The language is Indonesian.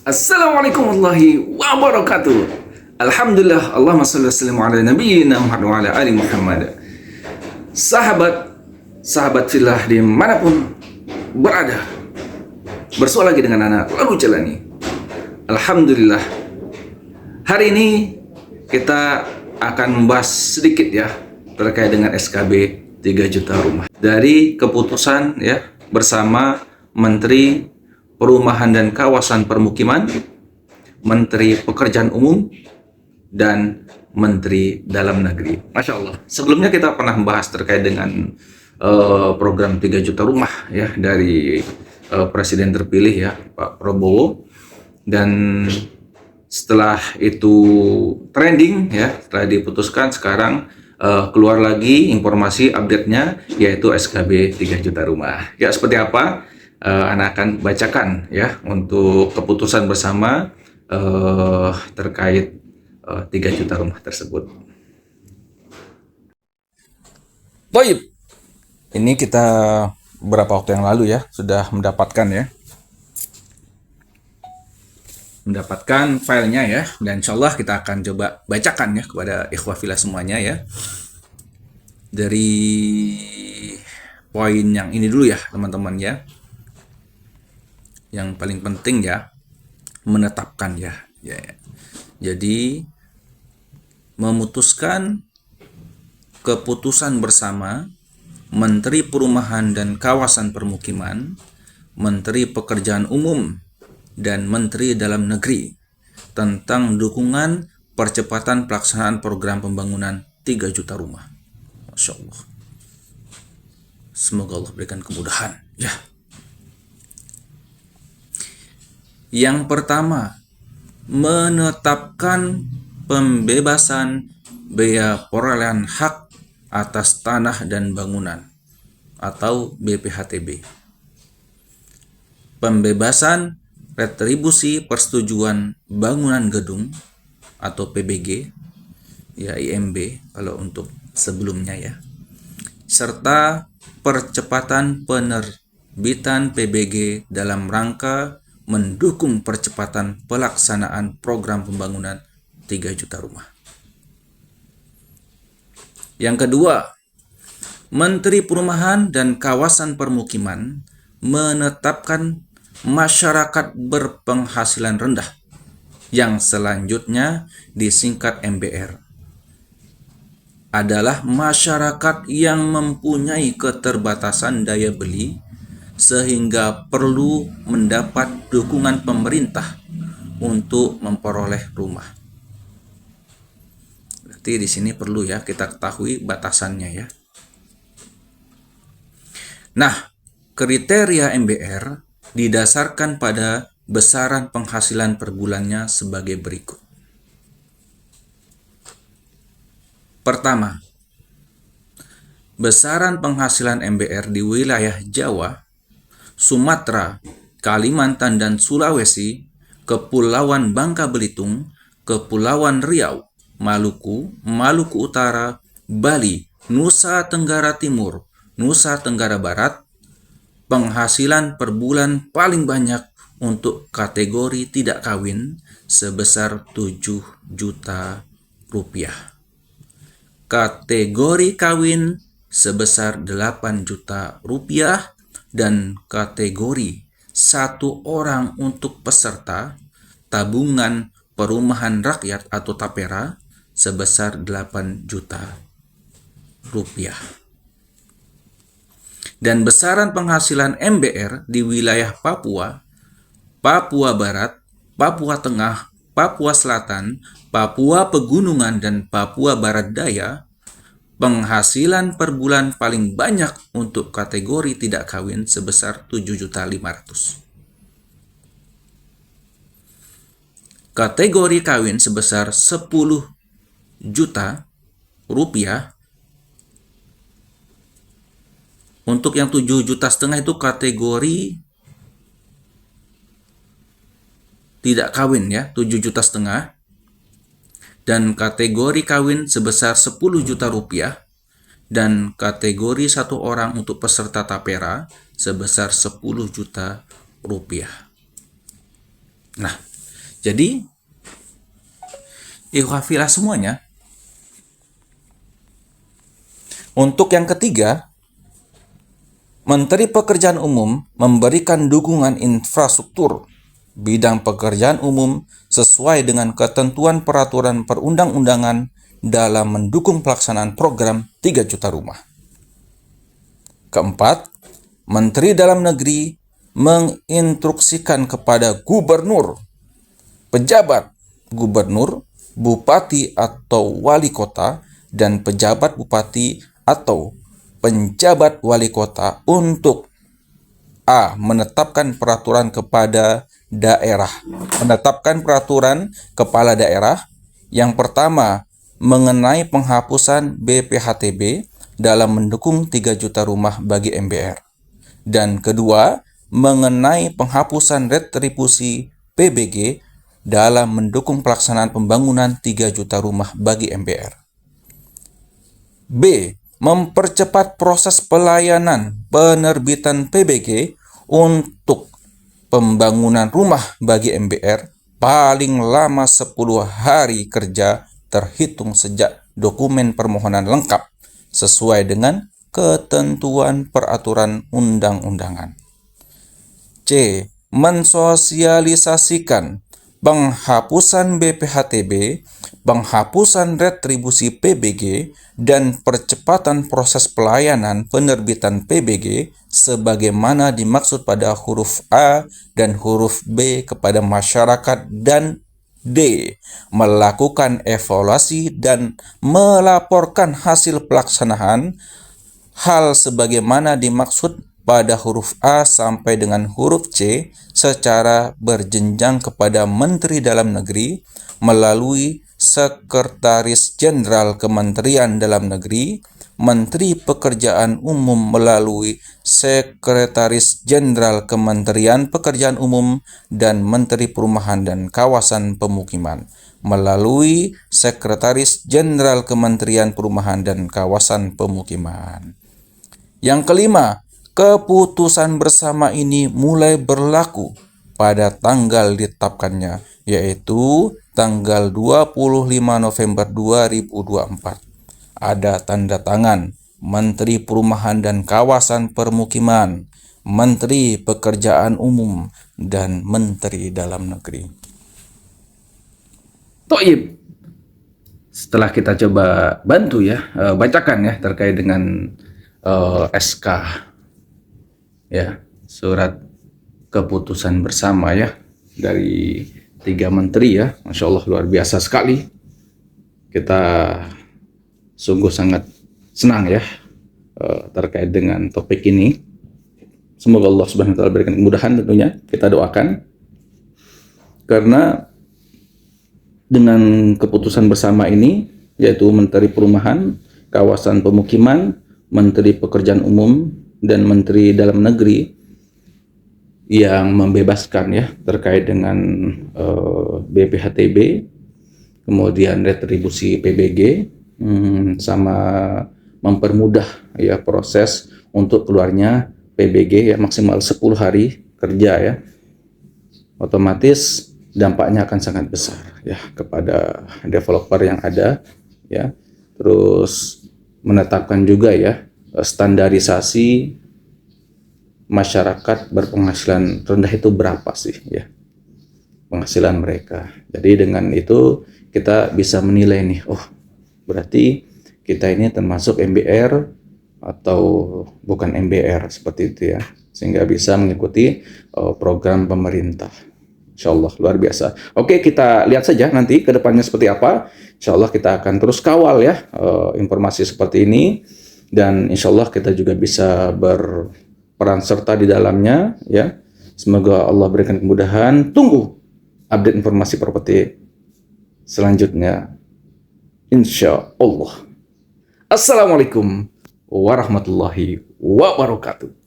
Assalamualaikum warahmatullahi wabarakatuh. Alhamdulillah, Allahumma salli wa sallim ala nabiyyina Muhammad wa ala ali Muhammad. Sahabat fillah dimanapun berada, bersua lagi dengan anak lalu jalani. Alhamdulillah, hari ini kita akan membahas sedikit ya terkait dengan SKB 3 juta rumah dari keputusan ya bersama Menteri Perumahan dan Kawasan Permukiman, Menteri Pekerjaan Umum, dan Menteri Dalam Negeri. Masya Allah. Sebelumnya kita pernah membahas terkait dengan program 3 juta rumah ya dari Presiden terpilih ya Pak Prabowo. Dan setelah itu trending ya, setelah diputuskan sekarang keluar lagi informasi update-nya yaitu SKB 3 juta rumah. Ya seperti apa? Anak akan bacakan ya untuk keputusan bersama terkait 3 juta rumah tersebut. Baik, ini kita beberapa waktu yang lalu ya sudah mendapatkan filenya ya, dan insya Allah kita akan coba bacakan ya kepada ikhwah fillah semuanya ya. Dari poin yang ini dulu ya teman-teman ya. Yang paling penting ya menetapkan ya. Jadi memutuskan keputusan bersama Menteri Perumahan dan Kawasan Permukiman, Menteri Pekerjaan Umum, dan Menteri Dalam Negeri tentang dukungan percepatan pelaksanaan program pembangunan 3 juta rumah. Masya Allah. Semoga Allah berikan kemudahan ya. Yang pertama, menetapkan pembebasan biaya perolehan hak atas tanah dan bangunan atau BPHTB. Pembebasan retribusi persetujuan bangunan gedung atau PBG, ya IMB kalau untuk sebelumnya ya. Serta percepatan penerbitan PBG dalam rangka mendukung percepatan pelaksanaan program pembangunan 3 juta rumah. Yang kedua, Menteri Perumahan dan Kawasan Permukiman menetapkan masyarakat berpenghasilan rendah yang selanjutnya disingkat MBR adalah masyarakat yang mempunyai keterbatasan daya beli sehingga perlu mendapat dukungan pemerintah untuk memperoleh rumah. Berarti di sini perlu ya kita ketahui batasannya ya. Nah, kriteria MBR didasarkan pada besaran penghasilan per bulannya sebagai berikut. Pertama, besaran penghasilan MBR di wilayah Jawa, Sumatera, Kalimantan dan Sulawesi, Kepulauan Bangka Belitung, Kepulauan Riau, Maluku, Maluku Utara, Bali, Nusa Tenggara Timur, Nusa Tenggara Barat, penghasilan per bulan paling banyak untuk kategori tidak kawin sebesar 7 juta rupiah. Kategori kawin sebesar 8 juta rupiah dan kategori 1 orang untuk peserta tabungan perumahan rakyat atau TAPERA sebesar 8 juta rupiah. Dan besaran penghasilan MBR di wilayah Papua, Papua Barat, Papua Tengah, Papua Selatan, Papua Pegunungan, dan Papua Barat Daya, penghasilan per bulan paling banyak untuk kategori tidak kawin sebesar 7.500.000. Kategori kawin sebesar 10 juta rupiah. Untuk yang 7,5 juta itu kategori tidak kawin ya, 7,5 juta. Dan kategori kawin sebesar 10 juta rupiah, dan kategori 1 orang untuk peserta TAPERA sebesar 10 juta rupiah. Nah, Jadi, ikhwafillah semuanya. Untuk yang ketiga, Menteri Pekerjaan Umum memberikan dukungan infrastruktur bidang pekerjaan umum sesuai dengan ketentuan peraturan perundang-undangan dalam mendukung pelaksanaan program 3 juta rumah. Keempat, Menteri Dalam Negeri menginstruksikan kepada gubernur, pejabat gubernur, bupati atau wali kota, dan pejabat bupati atau penjabat wali kota untuk A. Menetapkan peraturan kepada daerah. Menetapkan peraturan kepala daerah. Yang pertama, mengenai penghapusan BPHTB dalam mendukung 3 juta rumah bagi MBR. Dan kedua, mengenai penghapusan retribusi PBG dalam mendukung pelaksanaan pembangunan 3 juta rumah bagi MBR. B. Mempercepat proses pelayanan penerbitan PBG untuk pembangunan rumah bagi MBR paling lama 10 hari kerja terhitung sejak dokumen permohonan lengkap sesuai dengan ketentuan peraturan undang-undangan. C. Mensosialisasikan penghapusan BPHTB, penghapusan retribusi PBG, dan percepatan proses pelayanan penerbitan PBG sebagaimana dimaksud pada huruf A dan huruf B kepada masyarakat, dan D. Melakukan evaluasi dan melaporkan hasil pelaksanaan hal sebagaimana dimaksud pada huruf A sampai dengan huruf C secara berjenjang kepada Menteri Dalam Negeri melalui Sekretaris Jenderal Kementerian Dalam Negeri, Menteri Pekerjaan Umum melalui Sekretaris Jenderal Kementerian Pekerjaan Umum, dan Menteri Perumahan dan Kawasan Pemukiman melalui Sekretaris Jenderal Kementerian Perumahan dan Kawasan Pemukiman. Yang kelima, keputusan bersama ini mulai berlaku pada tanggal ditetapkannya, yaitu tanggal 25 November 2024. Ada tanda tangan Menteri Perumahan dan Kawasan Permukiman, Menteri Pekerjaan Umum, dan Menteri Dalam Negeri. Toib. Setelah kita coba bantu ya, bacakan ya terkait dengan SK ya, surat keputusan bersama ya dari 3 menteri ya. Masya Allah, luar biasa sekali. Kita sungguh sangat senang ya terkait dengan topik ini. Semoga Allah Subhanahu wa taala berikan kemudahan, tentunya kita doakan, karena dengan keputusan bersama ini, yaitu Menteri Perumahan, Kawasan Pemukiman, Menteri Pekerjaan Umum, dan Menteri Dalam Negeri yang membebaskan ya terkait dengan BPHTB, kemudian retribusi PBG, sama mempermudah ya proses untuk keluarnya PBG ya maksimal 10 hari kerja ya. Otomatis dampaknya akan sangat besar ya kepada developer yang ada ya. Terus menetapkan juga ya standarisasi masyarakat berpenghasilan rendah itu berapa sih ya penghasilan mereka. Jadi dengan itu kita bisa menilai nih, oh berarti kita ini termasuk MBR atau bukan MBR, seperti itu ya, sehingga bisa mengikuti program pemerintah. Insya Allah luar biasa. Oke, kita lihat saja nanti ke depannya seperti apa. Insya Allah kita akan terus kawal ya informasi seperti ini, dan insya Allah kita juga bisa berperan serta di dalamnya ya. Semoga Allah berikan kemudahan. Tunggu update informasi properti selanjutnya, insya Allah. Assalamualaikum warahmatullahi wabarakatuh.